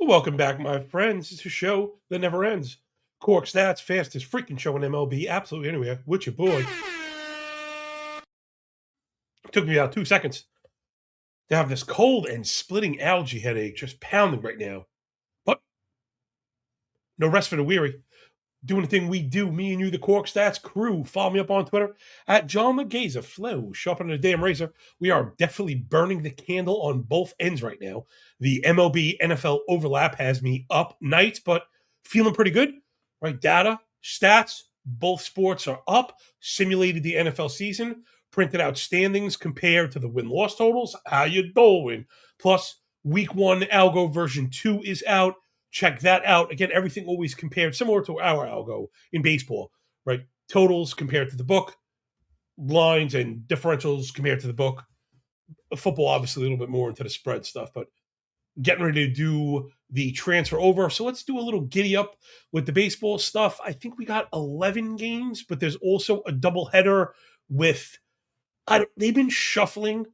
Welcome back, my friends. It's a show that never ends. Corked Stats, fastest freaking show in MLB, absolutely anywhere, with your boy. It took me about 2 seconds to have this cold and splitting algae headache just pounding right now. But no rest for the weary. Doing the thing we do, me and you, the Cork Stats crew. Follow me up on Twitter at John McGazer. Flow, sharpening the damn razor. We are definitely burning the candle on both ends right now. The MLB NFL overlap has me up nights, but feeling pretty good. Right, data, stats, both sports are up. Simulated the NFL season. Printed out standings compared to the win-loss totals. How you doing? Plus, Week 1 Algo version 2 is out. Check that out. Again, everything always compared similar to our algo in baseball, right? Totals compared to the book, lines and differentials compared to the book. Football, obviously, a little bit more into the spread stuff, but getting ready to do the transfer over. So let's do a little giddy up with the baseball stuff. I think we got 11 games, but there's also a doubleheader with, they've been shuffling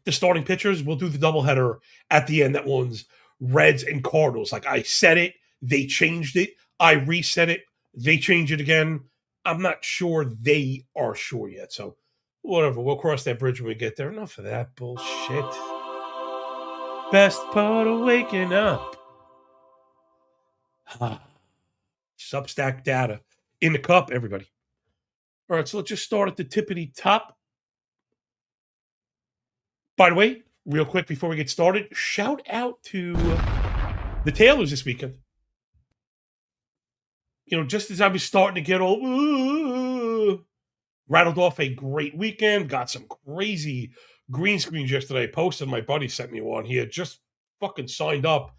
the starting pitchers. We'll do the doubleheader at the end. That one's Reds and Cardinals. Like I said it, they changed it. I reset it, they change it again. I'm not sure they are sure yet. So whatever, we'll cross that bridge when we get there. Enough of that bullshit. Best part of waking up. Substack data in the cup, everybody. All right, so let's just start at the tippity top. By the way, real quick before we get started, shout out to the Taylors this weekend. You know, just as I was starting to get all rattled off a great weekend, got some crazy green screens yesterday. I posted, my buddy sent me one. He had just fucking signed up.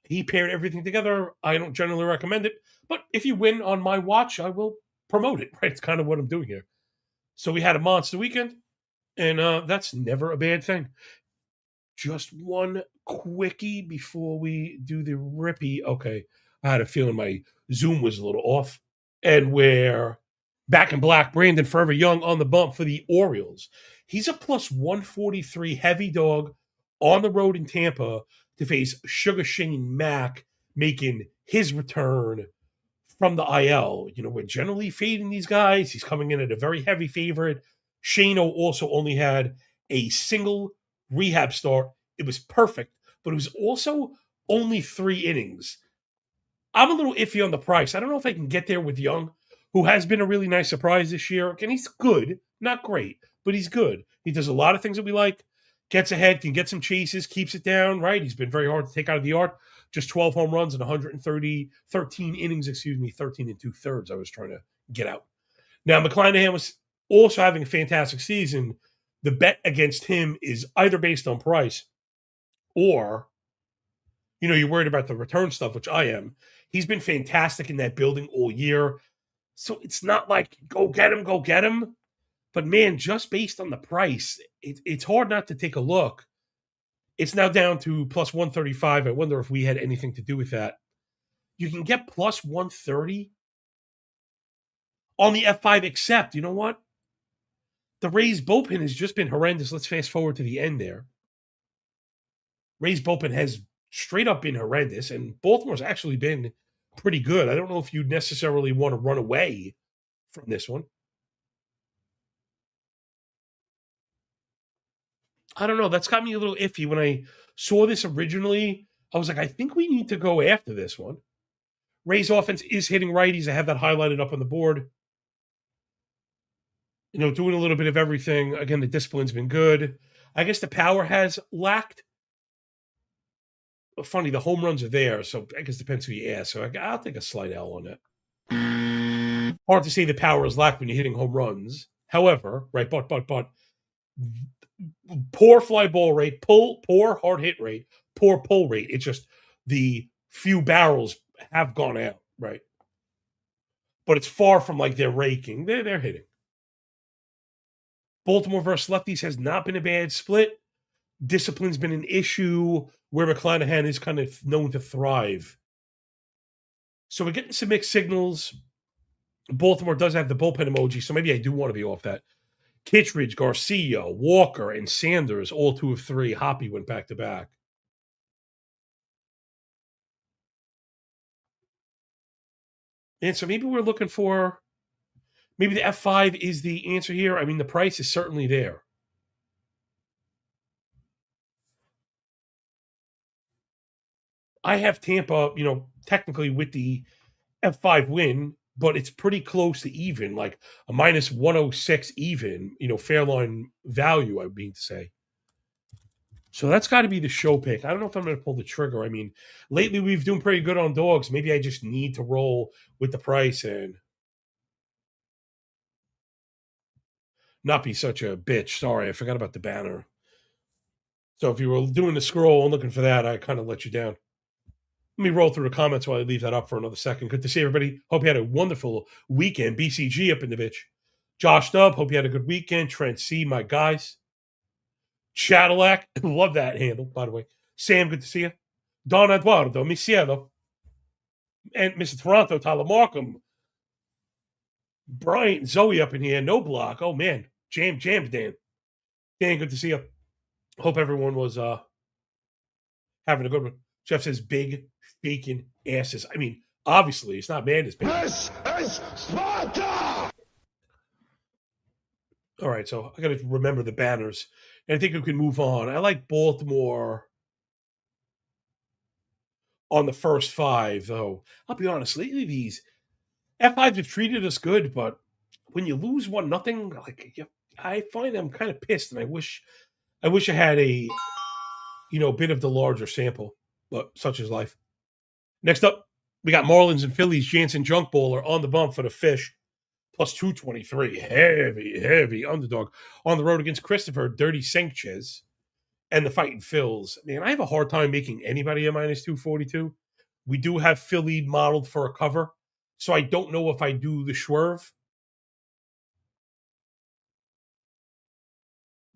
He paired everything together. I don't generally recommend it, but if you win on my watch, I will promote it, right? It's kind of what I'm doing here. So we had a monster weekend, and that's never a bad thing. Just one quickie before we do the rippy. Okay, I had a feeling my Zoom was a little off. And we're back in black. Brandon Forever Young on the bump for the Orioles. He's a plus 143 heavy dog on the road in Tampa to face Sugar Shane Mack, making his return from the IL. You know, we're generally fading these guys. He's coming in at a very heavy favorite. Shano also only had a single rehab start. It was perfect, but it was also only 3 innings. I'm a little iffy on the price. I don't know if I can get there with Young, who has been a really nice surprise this year. And he's good, not great, but he's good. He does a lot of things that we like. Gets ahead, can get some chases, keeps it down, right? He's been very hard to take out of the yard. Just 12 home runs and 13 innings, 13 and 2/3 I was trying to get out. Now, McClanahan was also having a fantastic season. The bet against him is either based on price or, you know, you're worried about the return stuff, which I am. He's been fantastic in that building all year. So it's not like, go get him. But man, just based on the price, it's hard not to take a look. It's now down to plus 135. I wonder if we had anything to do with that. You can get plus 130 on the F5, except, you know what? The Rays bullpen has just been horrendous. Let's fast forward to the end there. Rays bullpen has straight up been horrendous, and Baltimore's actually been pretty good. I don't know if you necessarily want to run away from this one. I don't know. That's got me a little iffy. When I saw this originally, I was like, I think we need to go after this one. Ray's offense is hitting righties. I have that highlighted up on the board. You know, doing a little bit of everything. Again, the discipline's been good. I guess the power has lacked. Funny, the home runs are there, so I guess it depends who you ask. So I'll take a slight L on it. Hard to say the power is lacked when you're hitting home runs. However, right, but poor fly ball rate, poor hard hit rate, poor pull rate. It's just the few barrels have gone out, right? But it's far from like they're raking. They're hitting. Baltimore versus lefties has not been a bad split. Discipline's been an issue where McClanahan is kind of known to thrive. So we're getting some mixed signals. Baltimore does have the bullpen emoji, so maybe I do want to be off that. Kittredge, Garcia, Walker, and Sanders, all 2 of 3. Hoppy went back to back. And so maybe we're looking for, maybe the F5 is the answer here. I mean, the price is certainly there. I have Tampa, technically with the F5 win, but it's pretty close to even, like a minus 106 even, fair line value, I would mean to say. So that's got to be the show pick. I don't know if I'm going to pull the trigger. I mean, lately we've doing pretty good on dogs. Maybe I just need to roll with the price and not be such a bitch. Sorry, I forgot about the banner. So if you were doing the scroll and looking for that, I kind of let you down. Let me roll through the comments while I leave that up for another second. Good to see everybody. Hope you had a wonderful weekend. BCG up in the bitch. Josh Dub, hope you had a good weekend. Trent C, my guys. Cadillac, love that handle, by the way. Sam, good to see you. Don Eduardo, mi cielo. And Mr. Toronto, Tyler Markham. Brian, Zoe up in here. No block. Oh, man. Jam, Dan. Dan, good to see you. Hope everyone was having a good one. Jeff says big faking asses. I mean, obviously, it's not man. It's big. This is Sparta! All right, so I got to remember the banners. And I think we can move on. I like Baltimore on the first five, though. I'll be honest, lately these F5s have treated us good, but when you lose 1-0, like I find I'm kind of pissed, and I wish I had a bit of the larger sample, but such is life. Next up, we got Marlins and Phillies. Jansen Junk Bowler on the bump for the Fish, plus 223. Heavy underdog on the road against Christopher Dirty Sanchez and the Fighting Phils. Man, I have a hard time making anybody a minus 242. We do have Philly modeled for a cover, so I don't know if I do the swerve.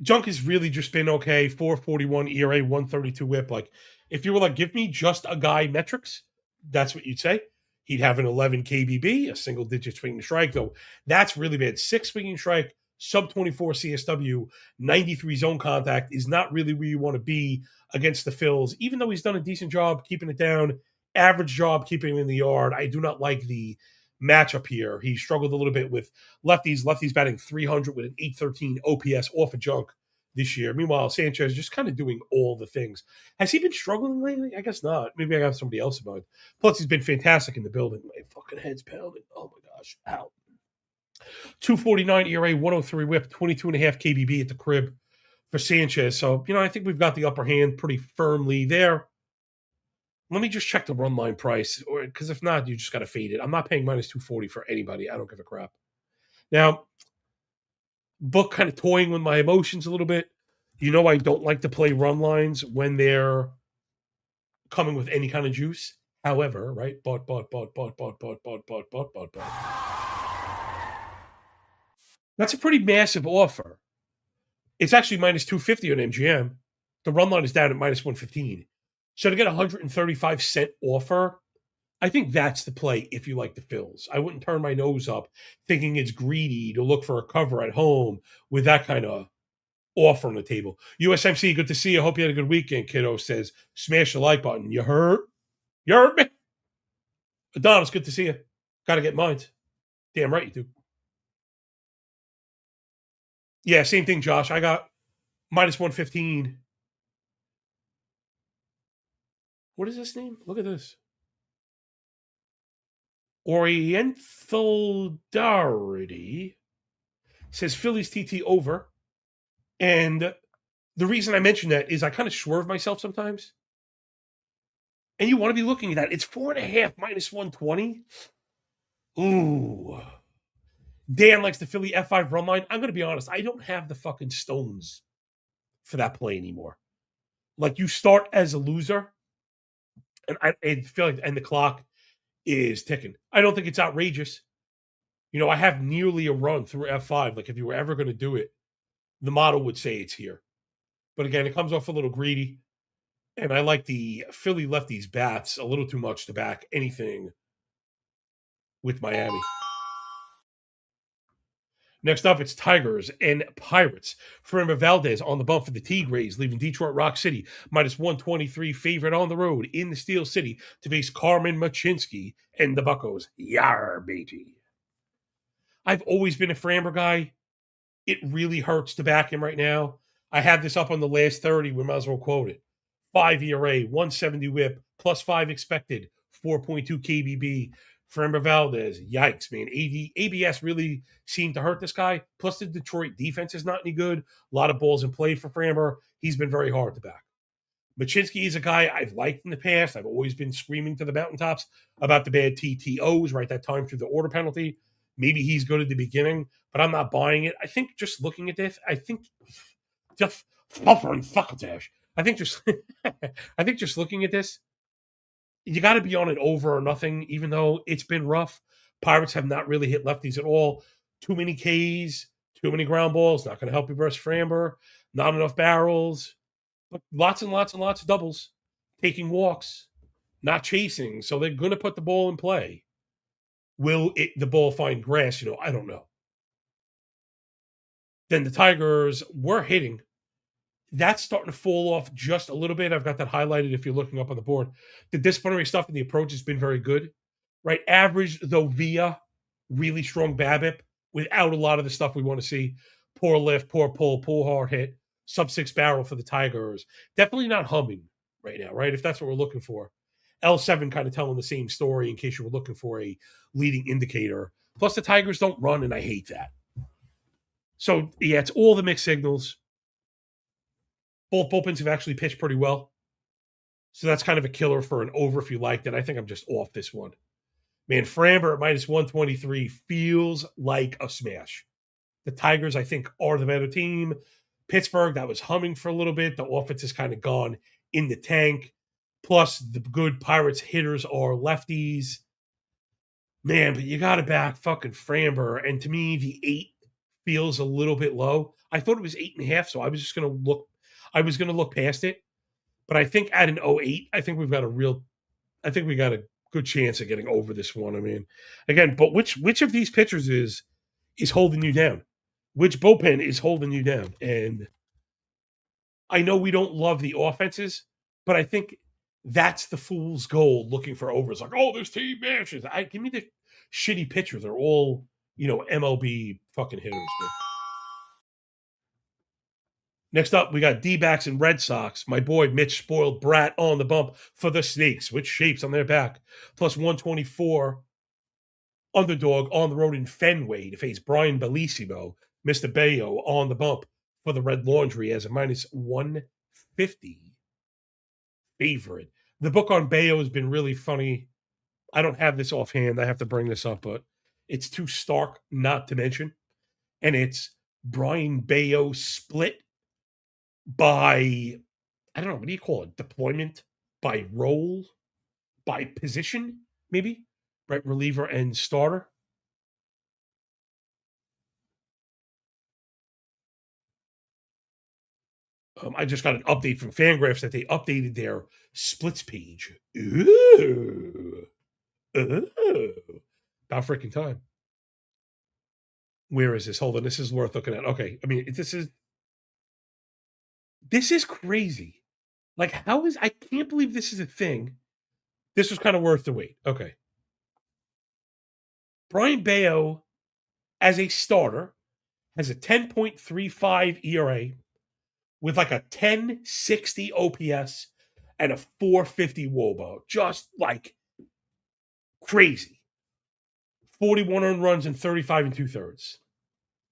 Junk has really just been okay. 441 ERA, 132 whip. Like, if you were like, give me just a guy metrics, that's what you'd say. He'd have an 11 KBB, a single digit swinging strike, though. That's really bad. 6 swinging strike, sub 24 CSW, 93 zone contact is not really where you want to be against the Phils, even though he's done a decent job keeping it down, average job keeping him in the yard. I do not like the matchup here. He struggled a little bit with lefties batting 300 with an 813 OPS off of Junk this year. Meanwhile, Sanchez just kind of doing all the things. Has he been struggling lately? I guess not. Maybe I have somebody else in mind. Plus, he's been fantastic in the building. My fucking head's pounding. Oh my gosh. Ow. 249 ERA, 103 whip, 22.5 KBB at the crib for Sanchez. So, I think we've got the upper hand pretty firmly there. Let me just check the run line price, because if not, you just got to fade it. I'm not paying minus 240 for anybody. I don't give a crap. Now, book kind of toying with my emotions a little bit. I don't like to play run lines when they're coming with any kind of juice. However, right? But. That's a pretty massive offer. It's actually minus 250 on MGM. The run line is down at minus 115. So to get a 135-cent offer, I think that's the play if you like the Phils. I wouldn't turn my nose up thinking it's greedy to look for a cover at home with that kind of offer on the table. USMC, good to see you. Hope you had a good weekend, kiddo. Says, smash the like button. You heard? You heard me? Adonis, good to see you. Got to get mine. Damn right you do. Yeah, same thing, Josh. I got minus 115. What is this name? Look at this. Orientality says Phillies TT over. And the reason I mention that is I kind of swerve myself sometimes. And you want to be looking at that. It's 4.5 minus 120. Ooh. Dan likes the Philly F5 run line. I'm going to be honest. I don't have the fucking stones for that play anymore. Like, you start as a loser, and I feel like, and the clock is ticking. I don't think it's outrageous. I have nearly a run through F5. Like, if you were ever going to do it, the model would say it's here. But again, it comes off a little greedy. And I like the Philly lefties bats a little too much to back anything with Miami. Next up, it's Tigers and Pirates. Framber Valdez on the bump for the Tigres, leaving Detroit Rock City minus 123 favorite on the road in the Steel City to face Carmen Machinsky and the Buccos. Yar, baby. I've always been a Framber guy. It really hurts to back him right now. I have this up on the last 30. We might as well quote it. 5 ERA, 170 whip, plus 5 expected, 4.2 KBB. Framber Valdez, yikes, man. ABS really seemed to hurt this guy. Plus, the Detroit defense is not any good. A lot of balls in play for Framber. He's been very hard to back. Machinsky is a guy I've liked in the past. I've always been screaming to the mountaintops about the bad TTOs right that time through the order penalty. Maybe he's good at the beginning, but I'm not buying it. I think just looking at this, I think just I think just I think just looking at this, you got to be on it over or nothing, even though it's been rough. Pirates have not really hit lefties at all. Too many Ks, too many ground balls, not going to help you versus Framber. Not enough barrels, but lots and lots and lots of doubles, taking walks, not chasing. So they're going to put the ball in play. Will the ball find grass? I don't know. Then the Tigers were hitting. That's starting to fall off just a little bit. I've got that highlighted if you're looking up on the board. The disciplinary stuff and the approach has been very good, right? Average, though, via really strong BABIP without a lot of the stuff we want to see. Poor lift, poor pull, poor hard hit, sub 6 barrel for the Tigers. Definitely not humming right now, right? If that's what we're looking for. L7 kind of telling the same story in case you were looking for a leading indicator. Plus, the Tigers don't run, and I hate that. So, yeah, it's all the mixed signals. Both bullpens have actually pitched pretty well. So that's kind of a killer for an over if you liked it. I think I'm just off this one. Man, Framber at minus 123 feels like a smash. The Tigers, I think, are the better team. Pittsburgh, that was humming for a little bit. The offense is kind of gone in the tank. Plus, the good Pirates hitters are lefties. Man, but you got to back fucking Framber. And to me, the 8 feels a little bit low. I thought it was 8.5, so I was just going to look. I was going to look past it. But I think at an 08, I think we got a good chance of getting over this one. I mean, again, but which of these pitchers is holding you down? Which bullpen is holding you down? And I know we don't love the offenses, but I think that's the fool's gold looking for overs. Like, oh, this team matches. Give me the shitty pitchers. They're all, MLB fucking hitters. Man. Next up, we got D-backs and Red Sox. My boy Mitch Spoiled Brat on the bump for the Snakes, with shapes on their back. Plus 124 underdog on the road in Fenway to face Brian Bellissimo. Mr. Bayo on the bump for the Red Laundry as a minus 150 favorite. The book on Bayo has been really funny. I don't have this offhand. I have to bring this up, but it's too stark not to mention. And it's Brian Bayo split by, I don't know, what do you call it? Deployment, by role, by position, maybe? Right, reliever and starter. I just got an update from Fangraphs that they updated their splits page. Ooh. About freaking time. Where is this? Hold on, this is worth looking at. Okay, I mean, this is crazy. Like, I can't believe this is a thing. This was kind of worth the wait. Okay. Brian Bayo, as a starter, has a 10.35 ERA with like a 1060 OPS and a 450 WOBA. Just like crazy. 41 earned runs and 35 and 2/3.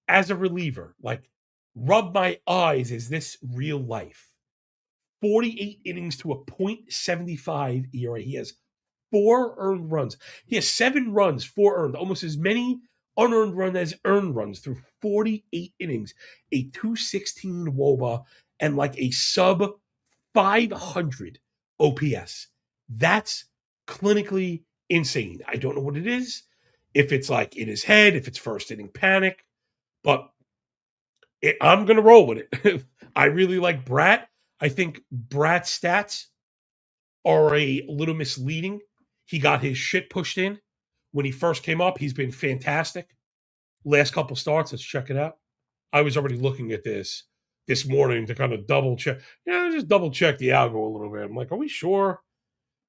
As a reliever, like, rub my eyes, is this real life? 48 innings to a .75 ERA. He has 4 earned runs. He has 7 runs, 4 earned, almost as many unearned runs as earned runs through 48 innings, a 216 WOBA, and like a sub 500 OPS. That's clinically insane. I don't know what it is. If it's like in his head, if it's first inning panic, but I'm going to roll with it. I really like Brat. I think Brat's stats are a little misleading. He got his shit pushed in when he first came up. He's been fantastic. Last couple starts, let's check it out. I was already looking at this morning to kind of double check. Just double check the algo a little bit. I'm like, are we sure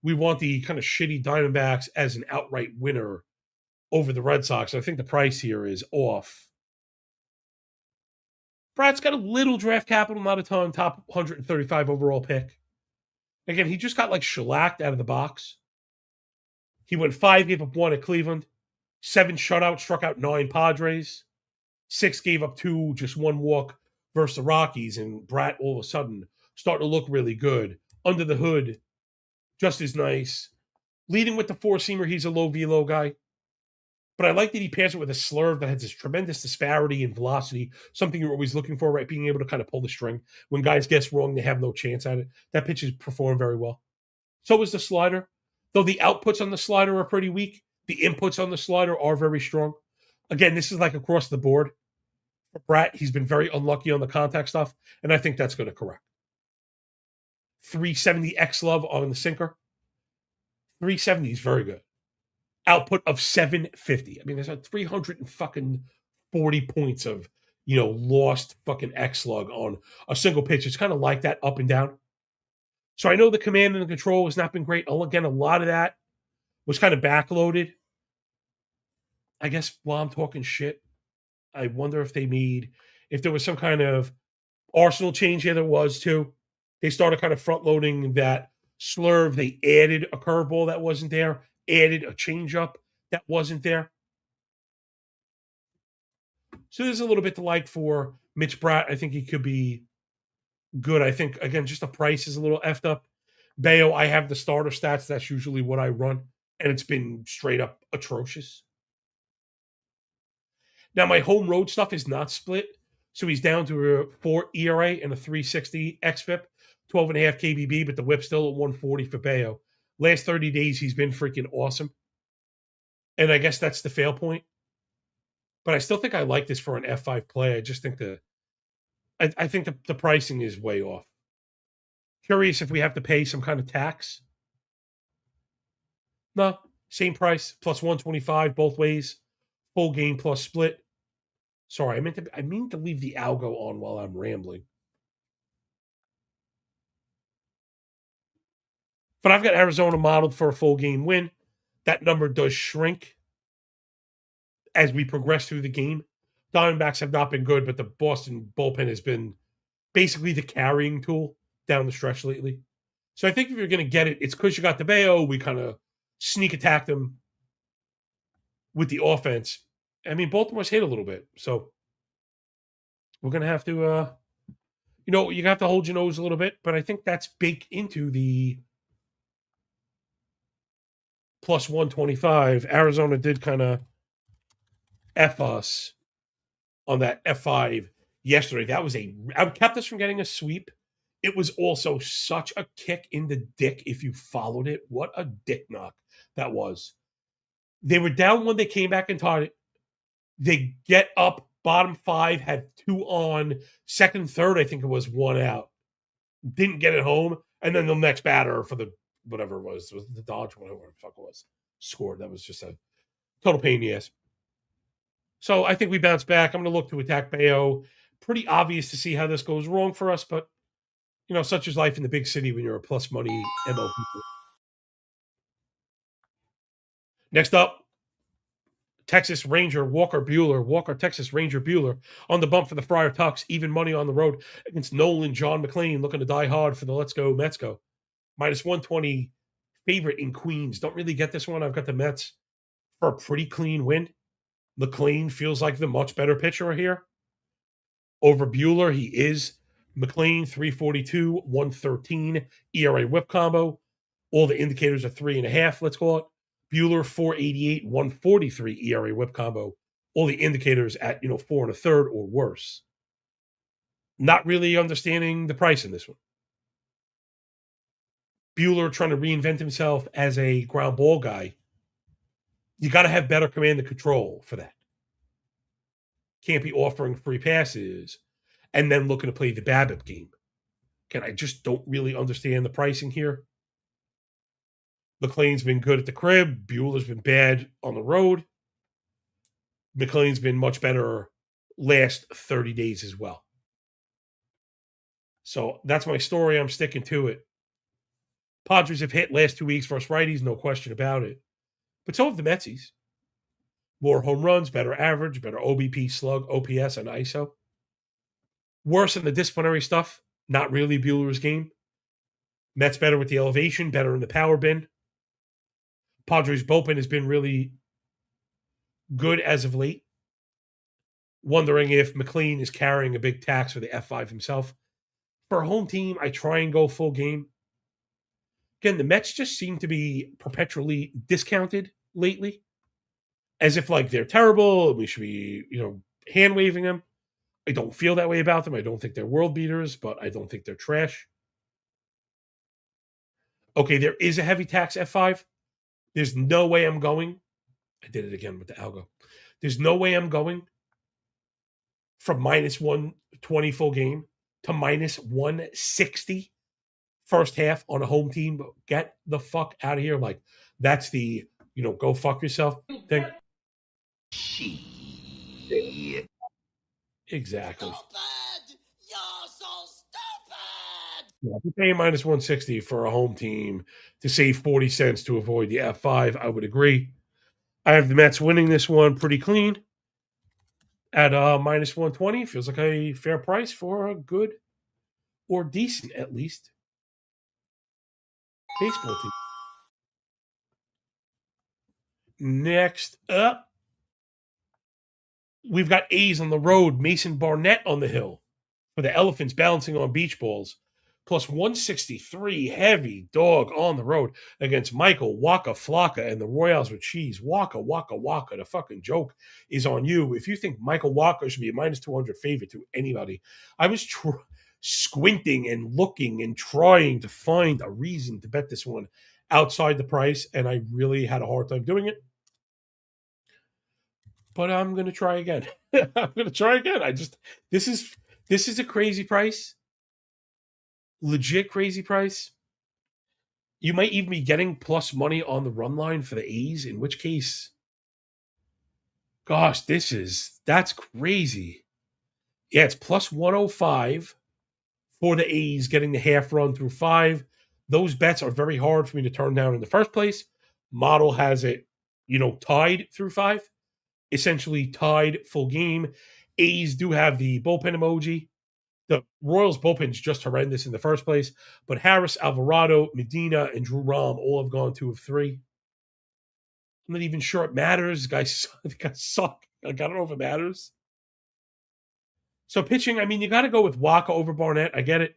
we want the kind of shitty Diamondbacks as an outright winner over the Red Sox? I think the price here is off. Brad's got a little draft capital, not a ton, top 135 overall pick. Again, he just got like shellacked out of the box. He went 5, gave up 1 at Cleveland, 7 shutouts, struck out 9 Padres, 6 gave up 2, just 1 walk versus the Rockies, and Brat all of a sudden starting to look really good. Under the hood, just as nice. Leading with the 4-seamer, he's a low velo guy. But I like that he pairs it with a slurve that has this tremendous disparity in velocity, something you're always looking for, right? Being able to kind of pull the string. When guys guess wrong, they have no chance at it. That pitch has performed very well. So is the slider. Though the outputs on the slider are pretty weak, the inputs on the slider are very strong. Again, this is like across the board. For Bratt, he's been very unlucky on the contact stuff, and I think that's going to correct. 370 X-Love on the sinker. 370 is very good. Output of 750. I mean, there's like 340 points of, lost fucking X-Lug on a single pitch. It's kind of like that up and down. So I know the command and the control has not been great. Again, a lot of that was kind of backloaded. I guess while I'm talking shit, I wonder if there was some kind of arsenal change here. There was too. They started kind of front loading that slurve. They added a curveball that wasn't there, added a changeup that wasn't there. So there's a little bit to like for Mitch Bratt. I think he could be good. I think, again, just the price is a little effed up. Bayo, I have the starter stats. That's usually what I run, and it's been straight up atrocious. Now, my home road stuff is not split, so he's down to a 4 ERA and a 360 xFIP, 12.5 KBB, but the whip's still at 140 for Bayo. Last 30 days, he's been freaking awesome, and I guess that's the fail point. But I still think I like this for an F5 play. I just think I think the pricing is way off. Curious if we have to pay some kind of tax. No, same price, plus 125 both ways. Full game plus split. Sorry, I mean to leave the algo on while I'm rambling. But I've got Arizona modeled for a full game win. That number does shrink as we progress through the game. Diamondbacks have not been good, but the Boston bullpen has been basically the carrying tool down the stretch lately. So I think if you're going to get it, it's because you got the Bayo. We kind of sneak attack them with the offense. I mean, Baltimore's hit a little bit. So we're going to have to, you have to hold your nose a little bit. But I think that's baked into the plus 125. Arizona did kind of F us on that F5 yesterday. I kept us from getting a sweep. It was also such a kick in the dick if you followed it. What a dick knock that was. They were down when they came back and tied it. They get up, bottom 5, had 2 on, second, third, I think it was 1 out. Didn't get it home. And then the next batter for the whatever it was the Dodge, whatever the fuck it was, scored. That was just a total pain in the ass. So I think we bounce back. I'm going to look to attack Bayo. Pretty obvious to see how this goes wrong for us, but such is life in the big city when you're a plus money MLB. Next up, Texas Ranger Walker Buehler. Walker, Texas Ranger Buehler on the bump for the Friar Tucks. Even money on the road against Nolan John McClain, looking to die hard for the Let's Go Mets go. Minus 120 favorite in Queens. Don't really get this one. I've got the Mets for a pretty clean win. McClain feels like the much better pitcher here. Over Buehler, he is. McClain, 342, 113 ERA whip combo. All the indicators are 3.5, let's call it. Buehler, 488, 143 ERA whip combo. All the indicators at 4 1/3 or worse. Not really understanding the price in this one. Buehler trying to reinvent himself as a ground ball guy. You got to have better command and control for that. Can't be offering free passes and then looking to play the BABIP game. Again, I just don't really understand the pricing here. McClain's been good at the crib. Buehler's been bad on the road. McLean's been much better last 30 days as well. So that's my story. I'm sticking to it. Padres have hit last 2 weeks versus righties, no question about it. But so have the Metsies. More home runs, better average, better OBP, slug, OPS, and ISO. Worse in the disciplinary stuff, not really Bueller's game. Mets better with the elevation, better in the power bin. Padres bullpen has been really good as of late. Wondering if McLean is carrying a big tax for the F5 himself. For a home team, I try and go full game. Again, the Mets just seem to be perpetually discounted lately, as if like they're terrible. We should be, hand waving them. I don't feel that way about them. I don't think they're world beaters, but I don't think they're trash. Okay, there is a heavy tax F5. There's no way I'm going. I did it again with the Algo. There's no way I'm going from minus 120 full game to minus 160 first half on a home team. Get the fuck out of here. Like, that's the, go fuck yourself thing. Shit. Exactly. Stupid! You're so stupid! Yeah, if you're paying minus 160 for a home team to save 40 cents to avoid the F5, I would agree. I have the Mets winning this one pretty clean at minus 120. Feels like a fair price for a good or decent, at least, baseball team. Next up, we've got A's on the road, Mason Barnett on the hill for the Elephants balancing on beach balls. Plus 163 heavy dog on the road against Michael Waka Flocka and the Royals with cheese. Waka, Waka, Waka. The fucking joke is on you. If you think Michael Waka should be a minus 200 favorite to anybody, I was squinting and looking and trying to find a reason to bet this one outside the price, and I really had a hard time doing it. But I'm going to try again. I'm going to try again. This is a crazy price. Legit crazy price. You might even be getting plus money on the run line for the A's, in which case, gosh, that's crazy. Yeah, it's plus 105 for the A's getting the half run through 5. Those bets are very hard for me to turn down in the first place. Model has it, tied through 5, essentially tied full game. A's do have the bullpen emoji. The Royals bullpen is just horrendous in the first place, but Harris, Alvarado, Medina, and Drew Rom all have gone 2 of 3. I'm not even sure it matters. The guys suck. Like, I don't know if it matters. So pitching, you got to go with Waka over Barnett. I get it.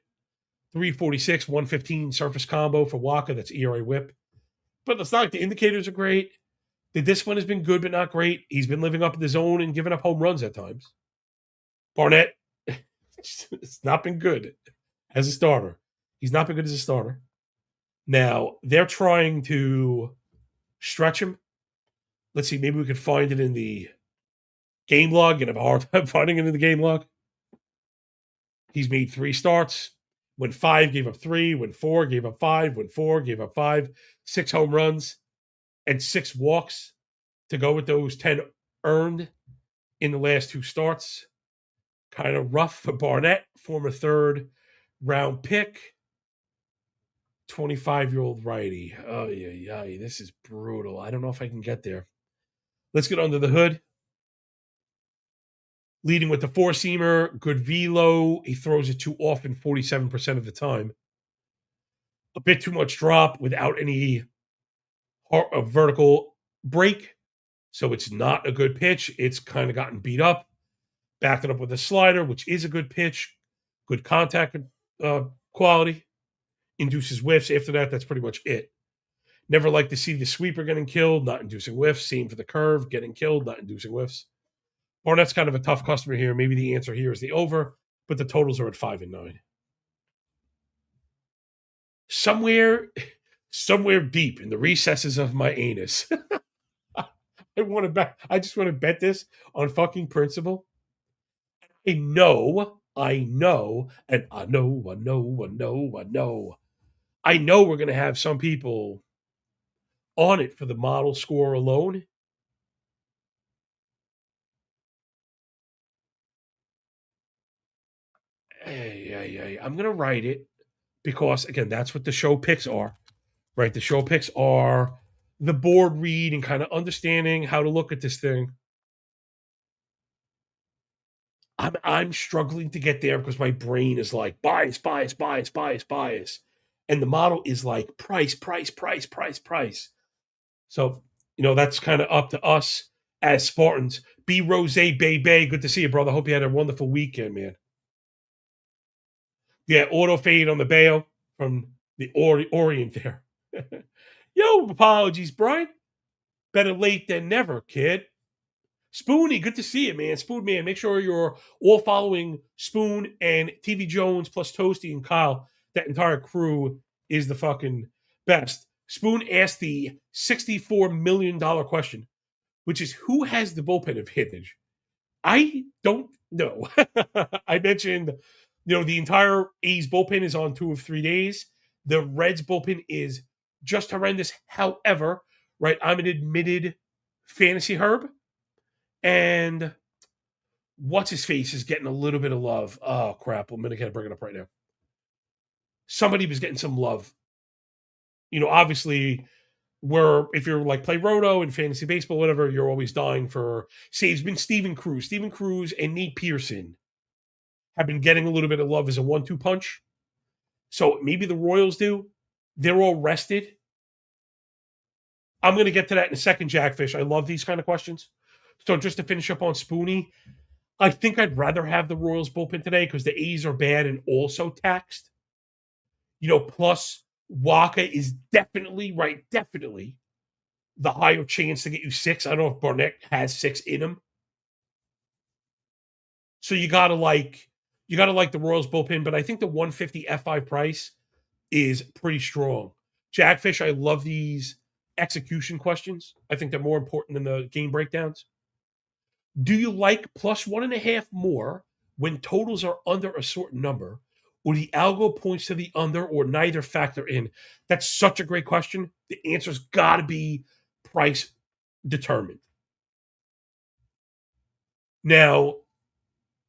346, 115 surface combo for Waka. That's ERA whip. But it's not like the indicators are great. The discipline has been good, but not great. He's been living up in the zone and giving up home runs at times. Barnett, it's not been good as a starter. He's not been good as a starter. Now, they're trying to stretch him. Let's see, maybe we could find it in the game log and have a hard time finding it in the game log. He's made 3 starts. Went 5, gave up 3. Went 4, gave up 5. Went 4, gave up 5. 6 home runs and 6 walks to go with those 10 earned in the last 2 starts. Kind of rough for Barnett, former 3rd round pick. 25-year-old righty. Oh, yeah. This is brutal. I don't know if I can get there. Let's get under the hood. Leading with the 4-seamer, good velo. He throws it too often, 47% of the time. A bit too much drop without any vertical break. So it's not a good pitch. It's kind of gotten beat up. Backed it up with a slider, which is a good pitch. Good contact quality. Induces whiffs. After that, that's pretty much it. Never like to see the sweeper getting killed, not inducing whiffs. Same for the curve, getting killed, not inducing whiffs. Barnett's kind of a tough customer here. Maybe the answer here is the over, but the totals are at 5 and 9. Somewhere deep in the recesses of my anus, I just want to bet this on fucking principle. I know, and I know we're going to have some people on it for the model score alone. I'm gonna write it because again, that's what the show picks are, right? The show picks are the board read and kind of understanding how to look at this thing. I'm struggling to get there because my brain is like bias, bias, bias, bias, bias, and the model is like price, price, price, price, price. So that's kind of up to us as Spartans. B Rose Bay Bay, good to see you, brother. Hope you had a wonderful weekend, man. Yeah, auto fade on the Bayo from the Orient there. Yo, apologies, Brian. Better late than never, kid. Spoony, good to see you, man. Spoon man, make sure you're all following Spoon and TV Jones plus Toasty and Kyle. That entire crew is the fucking best. Spoon asked the $64 million question, which is who has the bullpen advantage? I don't know. I mentioned, the entire A's bullpen is on 2 of 3 days. The Reds bullpen is just horrendous. However, right, I'm an admitted fantasy herb, and what's his face is getting a little bit of love. Oh crap! I'm gonna bring it up right now. Somebody was getting some love. Obviously, if you're like play roto and fantasy baseball, whatever, you're always dying for. Say it's been Steven Cruz. Steven Cruz and Nate Pearson have been getting a little bit of love as a 1-2 punch. So maybe the Royals do. They're all rested. I'm going to get to that in a second, Jackfish. I love these kind of questions. So just to finish up on Spoony, I think I'd rather have the Royals bullpen today because the A's are bad and also taxed. Plus Waka is definitely the higher chance to get you 6. I don't know if Barnett has 6 in him. So you gotta like the Royals bullpen, but I think the 150 F5 price is pretty strong. Jackfish, I love these execution questions. I think they're more important than the game breakdowns. Do you like plus 1.5 more when totals are under a certain number, or the algo points to the under, or neither factor in? That's such a great question. The answer's got to be price determined. Now,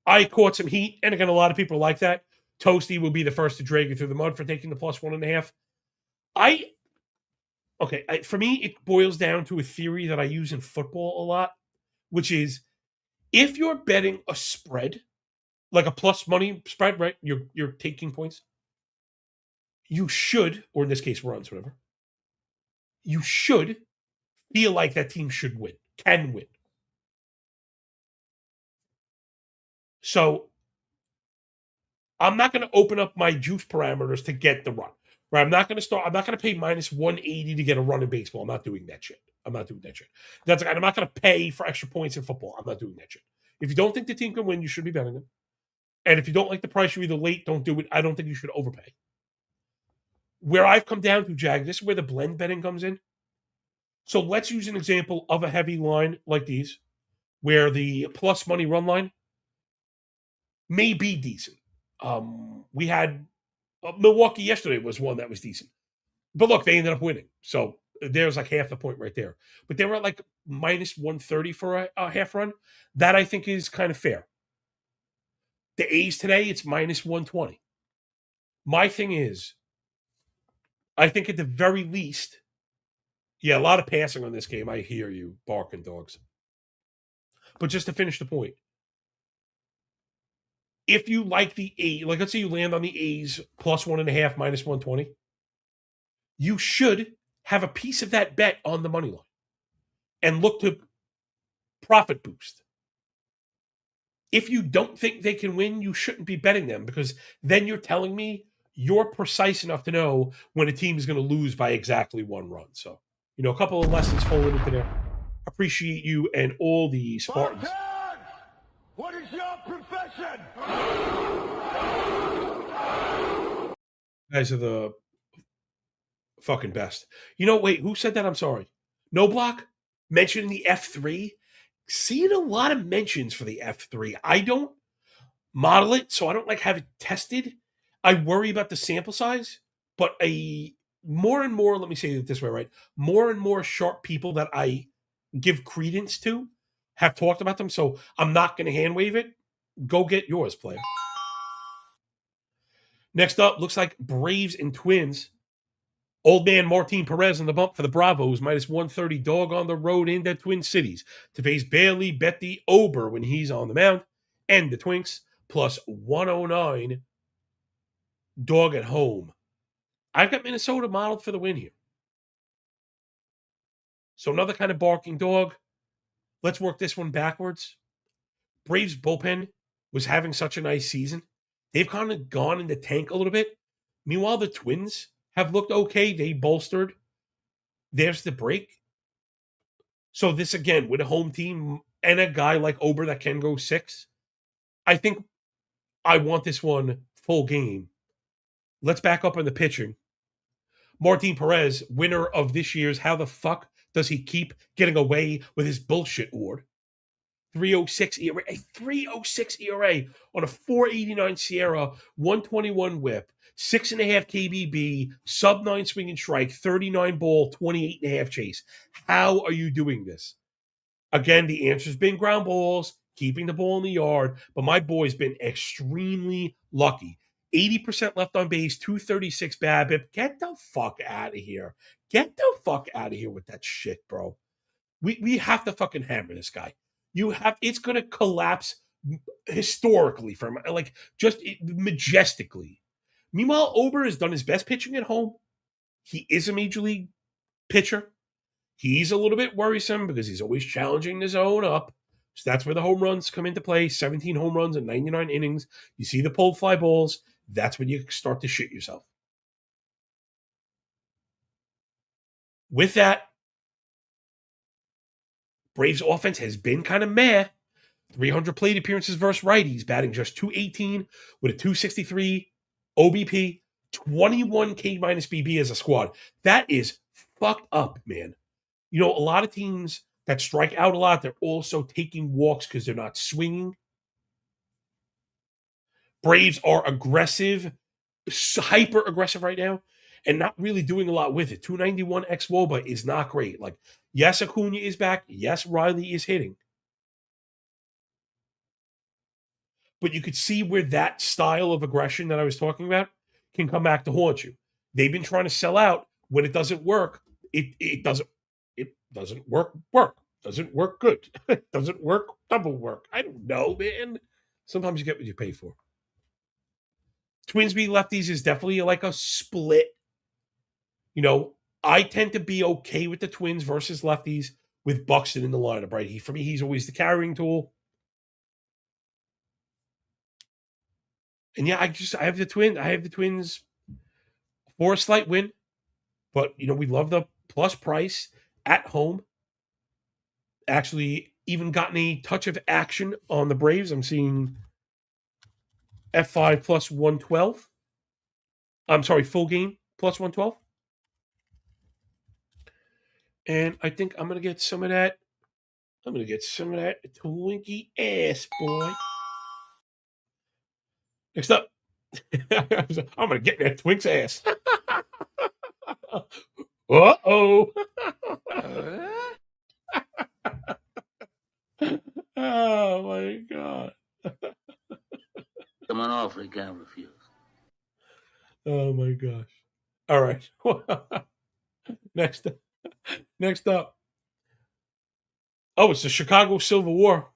I caught some heat, and again, a lot of people like that. Toasty will be the first to drag you through the mud for taking the plus 1.5. For me, it boils down to a theory that I use in football a lot, which is if you're betting a spread, like a plus money spread, right? You're taking points. You should, or in this case, runs, whatever. You should feel like that team should win, can win. So I'm not going to open up my juice parameters to get the run. Right? I'm not going to pay minus 180 to get a run in baseball. I'm not doing that shit. I'm not going to pay for extra points in football. I'm not doing that shit. If you don't think the team can win, you should be betting them. And if you don't like the price, you're either late, don't do it. I don't think you should overpay. Where I've come down to, Jag, this is where the blend betting comes in. So let's use an example of a heavy line like these, where the plus money run line may be decent. We had Milwaukee yesterday was one that was decent. But look, they ended up winning. So there's like half the point right there. But they were at like minus 130 for a half run. That I think is kind of fair. The A's today, it's minus 120. My thing is, I think at the very least, a lot of passing on this game. I hear you, barking dogs. But just to finish the point, if you like the A, like let's say you land on the A's plus 1.5, minus 120, you should have a piece of that bet on the money line and look to profit boost. If you don't think they can win, you shouldn't be betting them because then you're telling me you're precise enough to know when a team is going to lose by exactly 1 run. So, a couple of lessons folded into there. Appreciate you and all the Spartans. Spartan! What is your profession? You guys are the fucking best. Wait, who said that? I'm sorry. No Block mentioning the F3. Seeing a lot of mentions for the F3. I don't model it, so I don't have it tested. I worry about the sample size, but more and more, let me say it this way, right? More and more sharp people that I give credence to have talked about them, so I'm not going to hand wave it. Go get yours, player. Next up, looks like Braves and Twins. Old man Martin Perez on the bump for the Bravos, minus 130 dog on the road in the Twin Cities to face Bailey Betty Ober when he's on the mound. And the Twinks, plus 109 dog at home. I've got Minnesota modeled for the win here. So another kind of barking dog. Let's work this one backwards. Braves bullpen was having such a nice season. They've kind of gone in the tank a little bit. Meanwhile, the Twins have looked okay. They bolstered. There's the break. So this, again, with a home team and a guy like Ober that can go 6, I think I want this one full game. Let's back up on the pitching. Martin Perez, winner of this year's How the Fuck Does He Keep Getting Away with His Bullshit Award. 306 ERA, a 306 ERA on a 489 Sierra, 121 whip, 6.5 KBB, sub 9 swing and strike, 39 ball, 28.5 chase. How are you doing this? Again, the answer's been ground balls, keeping the ball in the yard, but my boy's been extremely lucky. 80% left on base, 236 BABIP. Get the fuck out of here. Get the fuck out of here with that shit, bro. We have to fucking hammer this guy. It's going to collapse historically from like just majestically. Meanwhile, Ober has done his best pitching at home. He is a major league pitcher. He's a little bit worrisome because he's always challenging the zone up. So that's where the home runs come into play. 17 home runs in 99 innings. You see the pulled fly balls. That's when you start to shit yourself. With that, Braves offense has been kind of meh. 300 plate appearances versus righties, batting just 218 with a 263 OBP, 21 K minus BB as a squad. That is fucked up, man. You know, a lot of teams that strike out a lot, they're also taking walks because they're not swinging. Braves are aggressive, hyper aggressive right now, and not really doing a lot with it. 291 ex Woba is not great. Like, yes, Acuna is back. Yes, Riley is hitting. But you could see where that style of aggression that I was talking about can come back to haunt you. They've been trying to sell out. When it doesn't work, it doesn't work. Doesn't work good. It doesn't work double work. I don't know, man. Sometimes you get what you pay for. Twins v lefties is definitely like a split. You know, I tend to be okay with the Twins versus lefties with Buxton in the lineup, right? For me, he's always the carrying tool. And yeah, I have the Twins for a slight win, but you know, we love the plus price at home. Actually, even gotten a touch of action on the Braves. I'm seeing F5 plus 112. I'm sorry, full game plus 112. And I think I'm going to get some of that. I'm going to get some of that Twinkie ass, boy. Next up, I'm going to get that Twink's ass. Uh-oh. Oh, my God. Come on off, they can't refuse. Oh, my gosh. All right. Next up. Oh, it's the Chicago Civil War.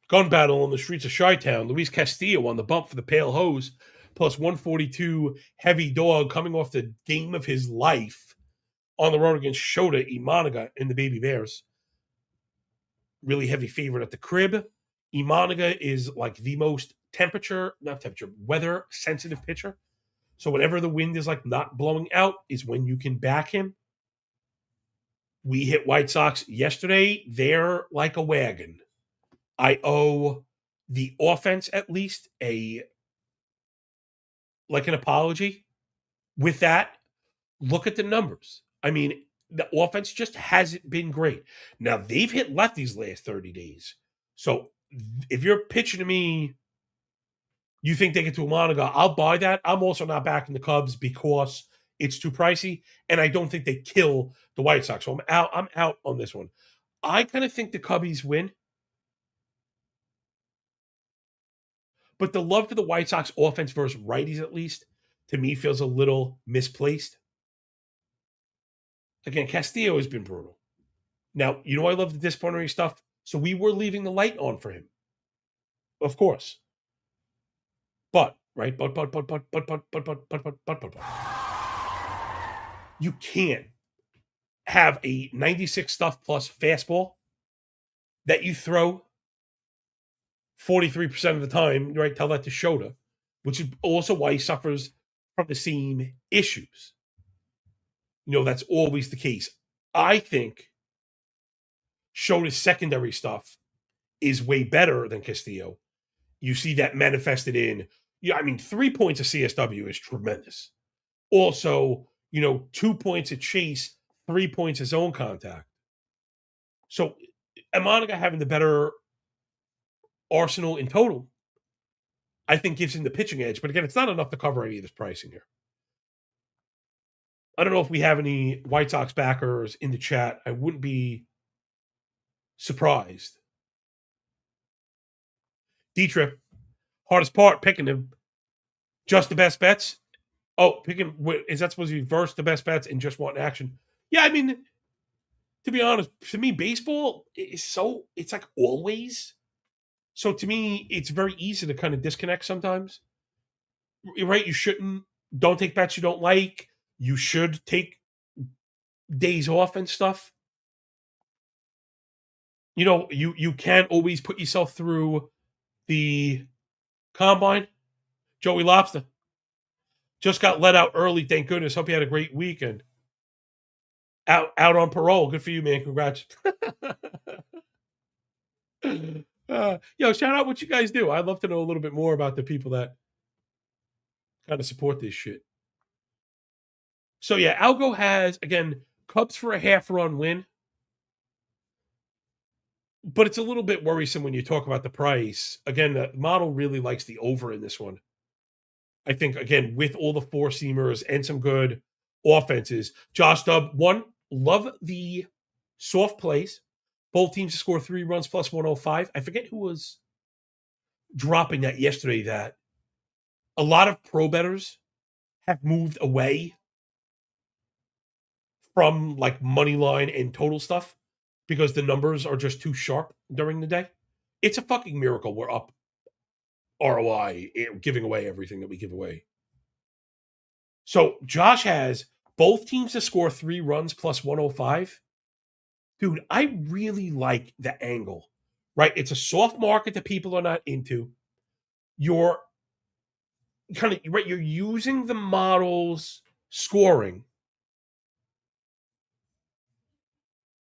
Gun battle on the streets of Chi-Town. Luis Castillo on the bump for the Pale Hose, plus 142 heavy dog coming off the game of his life on the road against Shota Imanaga and the Baby Bears. Really heavy favorite at the crib. Imanaga is like the most weather sensitive pitcher. So whenever the wind is like not blowing out is when you can back him. We hit White Sox yesterday. They're like a wagon. I owe the offense at least an apology. With that, look at the numbers. I mean, the offense just hasn't been great. Now, they've hit lefties last 30 days. So if you're pitching to me, you think they get to Imanaga, I'll buy that. I'm also not backing the Cubs because it's too pricey, and I don't think they kill the White Sox. So I'm out on this one. I kind of think the Cubbies win. But the love for the White Sox offense versus righties, at least, to me, feels a little misplaced. Again, Castillo has been brutal. Now, I love the disciplinary stuff. So we were leaving the light on for him. Of course. But, right? But. You can't have a 96 stuff plus fastball that you throw 43% of the time, right? Tell that to Shota, which is also why he suffers from the same issues. That's always the case. I think Shota's secondary stuff is way better than Castillo. You see that manifested in, 3 points of CSW is tremendous. Also, 2 points of chase, 3 points of zone contact. So, Monica having the better arsenal in total, I think gives him the pitching edge. But again, it's not enough to cover any of this pricing here. I don't know if we have any White Sox backers in the chat. I wouldn't be surprised. D-Trip, hardest part, picking him. Just the best bets? Oh, picking, is that supposed to be versus the best bets and just want action? Yeah, to be honest, to me, baseball is it's like always. So to me, it's very easy to kind of disconnect sometimes. Right? Don't take bets you don't like. You should take days off and stuff. You can't always put yourself through the combine. Joey Lobster just got let out early. Thank goodness. Hope you had a great weekend. Out on parole. Good for you, man. Congrats. Shout out what you guys do. I'd love to know a little bit more about the people that kind of support this shit. So yeah, Algo has, again, Cubs for a half-run win. But it's a little bit worrisome when you talk about the price. Again, the model really likes the over in this one. I think, again, with all the four-seamers and some good offenses. Josh Dubb, love the soft plays. Both teams to score 3 runs plus 105. I forget who was dropping that yesterday, that a lot of pro bettors have moved away from like money line and total stuff because the numbers are just too sharp during the day. It's a fucking miracle we're up ROI, giving away everything that we give away. So Josh has both teams to score 3 runs plus 105. Dude, I really like the angle, right? It's a soft market that people are not into. You're using the model's scoring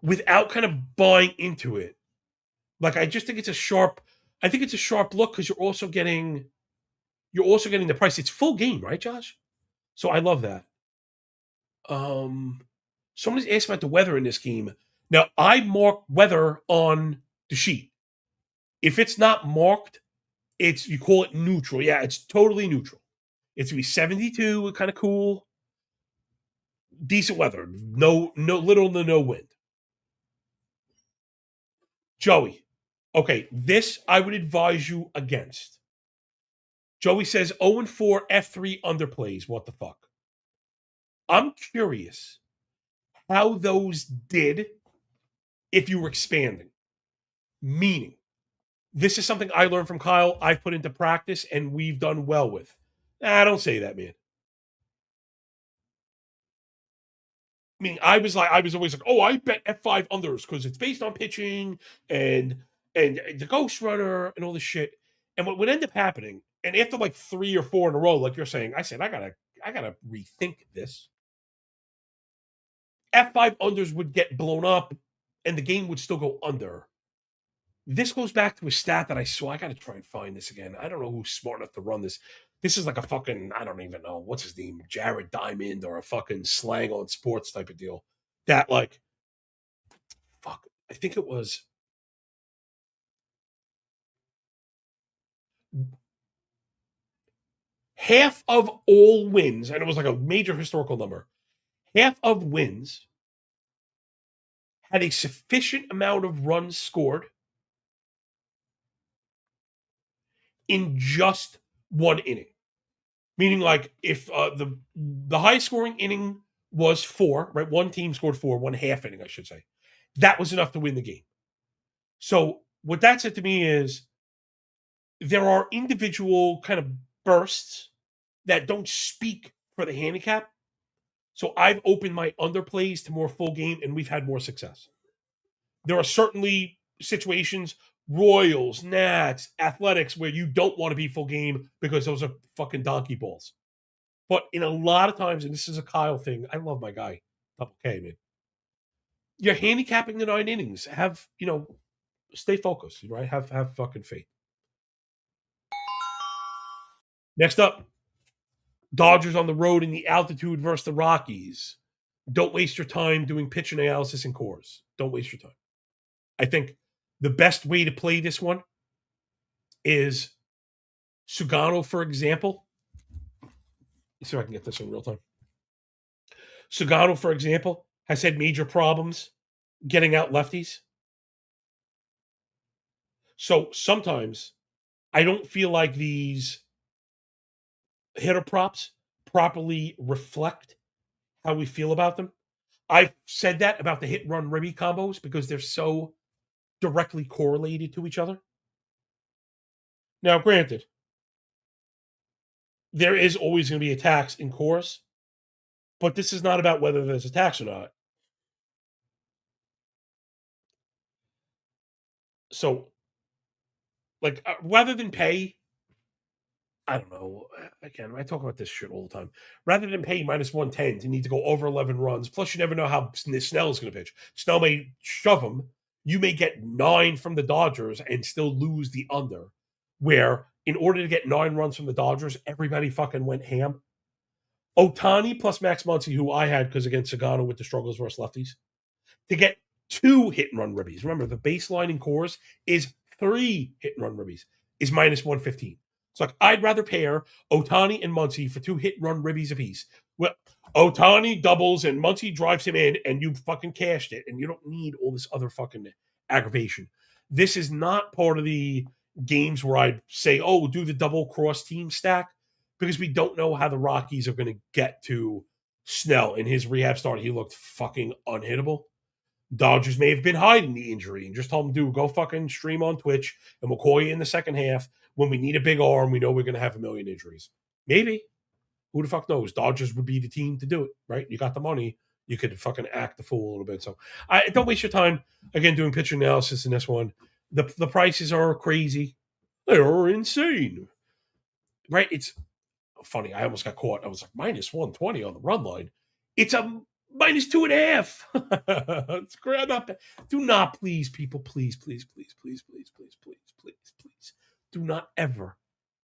without kind of buying into it. Like, I just think it's a sharp look because you're also getting the price. It's full game, right, Josh? So I love that. Somebody's asked about the weather in this game. Now, I mark weather on the sheet. If it's not marked, you call it neutral. Yeah, it's totally neutral. It's gonna be 72, kind of cool, decent weather. No little to no wind. Joey, okay, this I would advise you against. Joey says 0-4 F3 underplays. What the fuck? I'm curious how those did if you were expanding. Meaning, this is something I learned from Kyle, I've put into practice, and we've done well with. Don't say that, man. I was always like, oh, I bet F5 unders because it's based on pitching and the ghost runner and all this shit. And what would end up happening, and after like 3 or 4 in a row, like you're saying, I said, I gotta rethink this. F5 unders would get blown up and the game would still go under. This goes back to a stat that I saw. I got to try and find this again. I don't know who's smart enough to run this. This is like a fucking, I don't even know, what's his name, Jared Diamond or a fucking slang on sports type of deal. That like, fuck, I think it was half of all wins, and it was like a major historical number. Half of wins had a sufficient amount of runs scored in just one inning. Meaning, like, if the highest scoring inning was 4, right? One team scored 4, one half inning, I should say. That was enough to win the game. So what that said to me is there are individual kind of bursts that don't speak for the handicap. So I've opened my underplays to more full game, and we've had more success. There are certainly situations, Royals, Nats, Athletics, where you don't want to be full game because those are fucking donkey balls. But in a lot of times, and this is a Kyle thing, I love my guy, Double K, man. You're handicapping the 9 innings. Have, stay focused, right? Have fucking faith. Next up, Dodgers on the road in the altitude versus the Rockies. Don't waste your time doing pitch analysis and cores. Don't waste your time. I think the best way to play this one is Sugano, for example. Let's see if I can get this in real time. Sugano, for example, has had major problems getting out lefties. So sometimes I don't feel like these hitter props properly reflect how we feel about them. I've said that about the hit run ribby combos because they're so directly correlated to each other. Now, granted, there is always going to be a tax in cores, but this is not about whether there's a tax or not. So, like, rather than pay, I don't know. Again, I talk about this shit all the time. Rather than pay minus 110 to need to go over 11 runs, plus you never know how Snell is going to pitch. Snell may shove him. You may get 9 from the Dodgers and still lose the under, where in order to get 9 runs from the Dodgers, everybody fucking went ham. Ohtani plus Max Muncy, who I had because against Sagano with the struggles versus lefties, to get 2 hit and run ribbies. Remember, the baseline in cores is 3 hit and run ribbies, is minus 115. It's like, I'd rather pair Ohtani and Muncy for 2 hit and run ribbies apiece. Well, Ohtani doubles and Muncy drives him in, and you fucking cashed it, and you don't need all this other fucking aggravation. This is not part of the games where I'd say, oh, do the double cross team stack, because we don't know how the Rockies are going to get to Snell. In his rehab start, he looked fucking unhittable. Dodgers may have been hiding the injury and just told him, dude, go fucking stream on Twitch and we'll call you in the second half when we need a big arm. We know we're going to have a million injuries. Maybe. Who the fuck knows? Dodgers would be the team to do it, right? You got the money. You could fucking act the fool a little bit. So don't waste your time, again, doing pitch analysis in this one. The prices are crazy. They are insane. Right? It's funny. I almost got caught. I was like, minus 120 on the run line. It's a minus 2.5. It's great. Do not, please, people, please, please, please, please, please, please, please, please, please. Do not ever,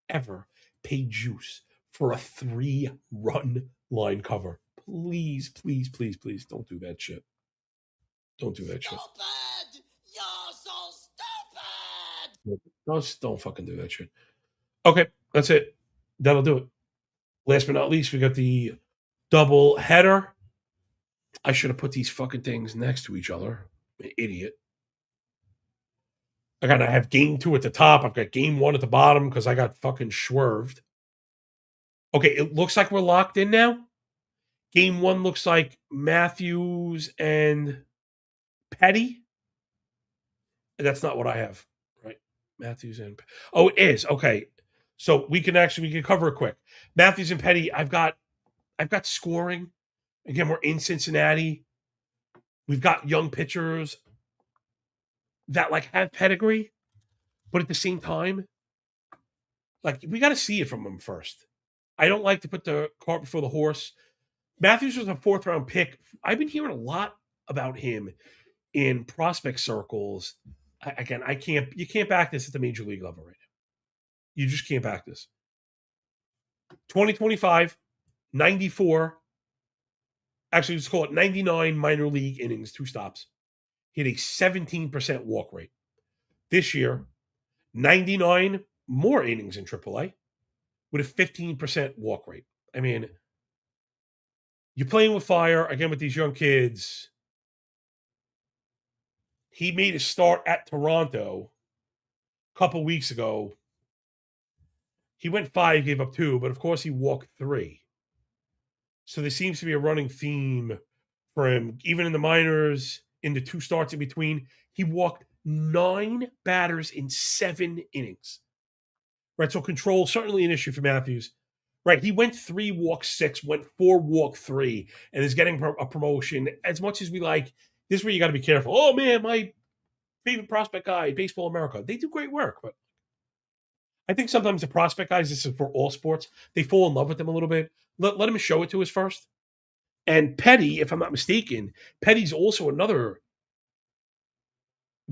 ever pay juice for a 3-run line cover. Please, please, please, please, don't do that shit. Don't do that shit. Stupid! You're so stupid! Don't fucking do that shit. Okay, that's it. That'll do it. Last but not least, we got the double header. I should have put these fucking things next to each other. I'm an idiot. I gotta have game 2 at the top. I've got game 1 at the bottom because I got fucking swerved. Okay, it looks like we're locked in now. Game 1 looks like Matthews and Petty. That's not what I have, right? Matthews and it is. Okay. So we can cover it quick. Matthews and Petty, I've got scoring. Again, we're in Cincinnati. We've got young pitchers that like have pedigree, but at the same time, like we got to see it from them first. I don't like to put the cart before the horse. Matthews was a 4th-round pick. I've been hearing a lot about him in prospect circles. You can't back this at the major league level right now. You just can't back this. 2025, 94. Actually, let's call it 99 minor league innings, 2 stops. He had a 17% walk rate. This year, 99 more innings in AAA with a 15% walk rate. I mean, you're playing with fire, again, with these young kids. He made a start at Toronto a couple weeks ago He went 5, gave up 2, but of course he walked 3. So there seems to be a running theme for him, even in the minors, in the 2 starts in between. He walked 9 batters in 7 innings. Right, so control, certainly an issue for Matthews. Right, he went 3, walk 6, went 4, walk 3, and is getting a promotion. As much as we like, this is where you got to be careful. Oh, man, my favorite prospect guy, Baseball America. They do great work, but I think sometimes the prospect guys, this is for all sports, they fall in love with them a little bit. Let him show it to us first. And Petty, if I'm not mistaken, Petty's also another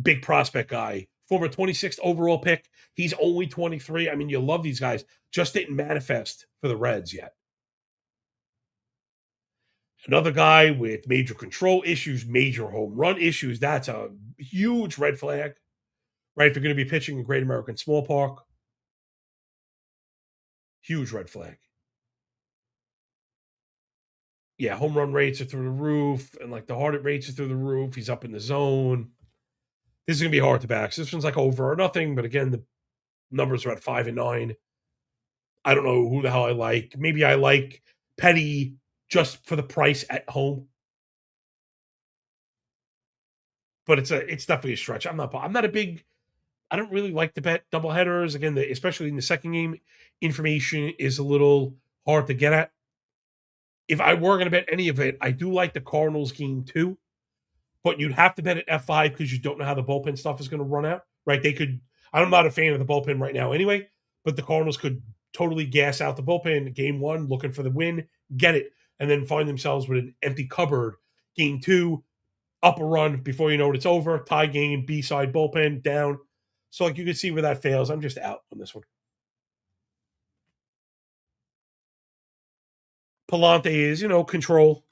big prospect guy, former 26th overall pick. He's only 23. I mean, you love these guys. Just didn't manifest for the Reds yet. Another guy with major control issues, major home run issues. That's a huge red flag, right? If you're going to be pitching in Great American Small Park, huge red flag. Yeah, home run rates are through the roof, and like the hard rates are through the roof. He's up in the zone. This is going to be hard to back. So this one's like over or nothing, but again, the numbers are at 5 and 9. I don't know who the hell I like. Maybe I like Petty just for the price at home. But it's definitely a stretch. I'm not a big. I don't really like to bet double headers. Again, especially in the second game, information is a little hard to get at. If I were going to bet any of it, I do like the Cardinals game too, but you'd have to bet at F5 because you don't know how the bullpen stuff is going to run out, right? They could. I'm not a fan of the bullpen right now anyway, but the Cardinals could totally gas out the bullpen game 1, looking for the win, get it, and then find themselves with an empty cupboard. Game 2, up a run before you know it, it's over. Tie game, B-side bullpen, down. So like you can see where that fails. I'm just out on this one. Palante is, control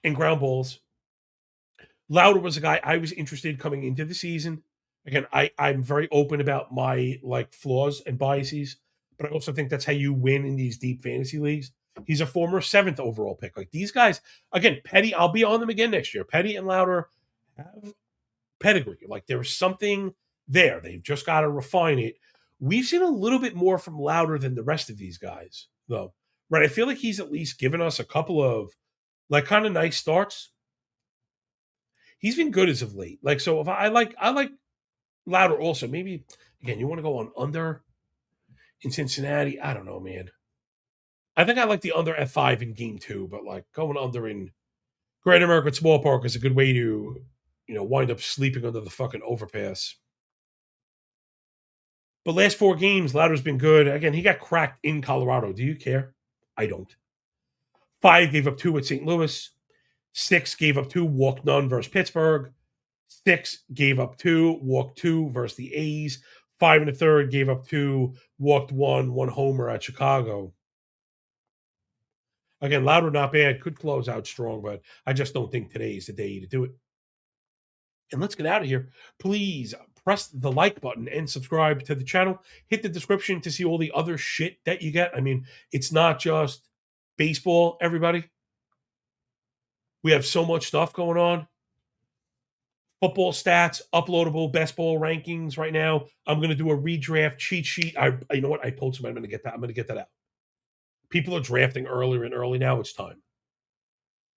and ground balls. Lauder was a guy I was interested coming into the season. Again, I'm very open about my flaws and biases, but I also think that's how you win in these deep fantasy leagues. He's a former 7th overall pick. Like these guys, again, Petty, I'll be on them again next year. Petty and Lauder have pedigree. Like there's something there. They've just got to refine it. We've seen a little bit more from Lauder than the rest of these guys, though. Right? I feel like he's at least given us a couple of kind of nice starts. He's been good as of late. So if I like Lauder also. Maybe again, you want to go on under in Cincinnati? I don't know, man. I think I like the under at 5 in game 2, but going under in Great American Small Park is a good way to, wind up sleeping under the fucking overpass. But last 4 games, Lauder's been good. Again, he got cracked in Colorado. Do you care? I don't. 5 gave up 2 at St. Louis. 6 gave up 2, walked none versus Pittsburgh. 6 gave up 2, walked 2 versus the A's. 5 1/3 gave up 2, walked 1 homer at Chicago. Again, Lauder not bad, could close out strong, but I just don't think today is the day to do it. And let's get out of here. Please press the like button and subscribe to the channel. Hit the description to see all the other shit that you get. I mean, it's not just baseball, everybody. We have so much stuff going on. Football stats, uploadable best ball rankings right now. I'm going to do a redraft cheat sheet. You know what? I told somebody I'm going to get that. I'm going to get that out. People are drafting earlier and early now. It's time.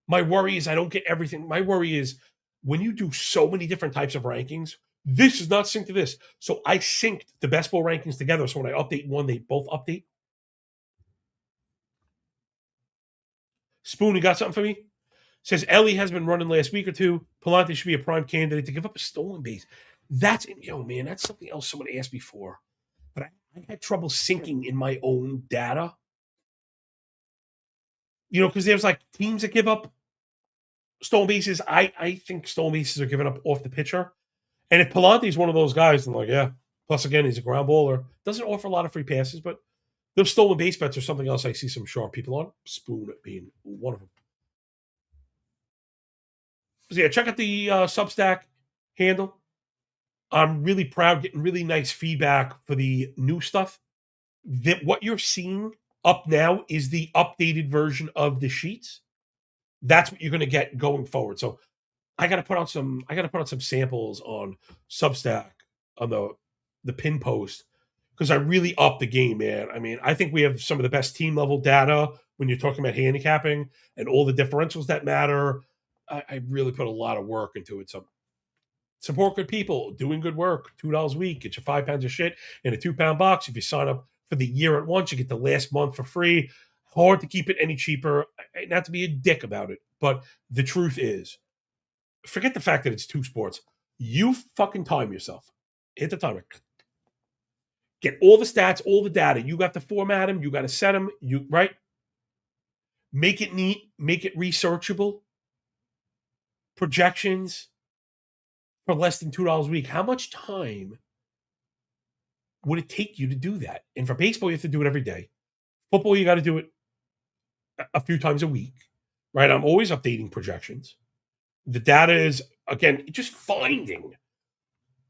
My worry is I don't get everything. My worry is when you do so many different types of rankings, this is not synced to this. So I synced the best ball rankings together. So when I update one, they both update. Spoon, you got something for me? Says Ellie has been running last week or two. Palante should be a prime candidate to give up a stolen base. That's man, that's something else someone asked me for. But I had trouble syncing in my own data. Because there's teams that give up stolen bases. I think stolen bases are given up off the pitcher. And if Palante's one of those guys, then yeah. Plus, again, he's a ground baller. Doesn't offer a lot of free passes, but those stolen base bets are something else I see some sharp people on. Spoon being one of them. So yeah, check out the Substack handle. I'm really proud, getting really nice feedback for the new stuff. What you're seeing up now is the updated version of the sheets. That's what you're going to get going forward. So I got to put out some samples on Substack on the pin post because I really upped the game, man. I mean, I think we have some of the best team level data when you're talking about handicapping and all the differentials that matter. I really put a lot of work into it. So support good people doing good work. $2 a week, get your 5 pounds of shit in a 2-pound box. If you sign up for the year at once, you get the last month for free. Hard to keep it any cheaper. Not to be a dick about it, but the truth is, forget the fact that it's 2 sports. You fucking time yourself. Hit the timer. Get all the stats, all the data. You got to format them. You got to set them. You right. Make it neat. Make it researchable. Projections for less than $2 a week. How much time would it take you to do that? And for baseball, you have to do it every day. Football, you got to do it a few times a week, right? I'm always updating projections. The data is, again, just finding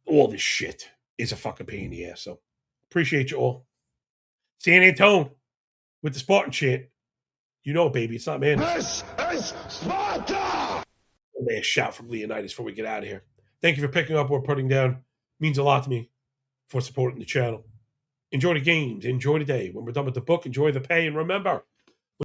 all this shit is a fucking pain in the ass. So appreciate you all. San Antone with the Spartan chant. You know it, baby. It's not man. This is Sparta! A shout from Leonidas before we get out of here. Thank you for picking up or putting down. It means a lot to me for supporting the channel. Enjoy the games. Enjoy the day. When we're done with the book, enjoy the pay. And remember,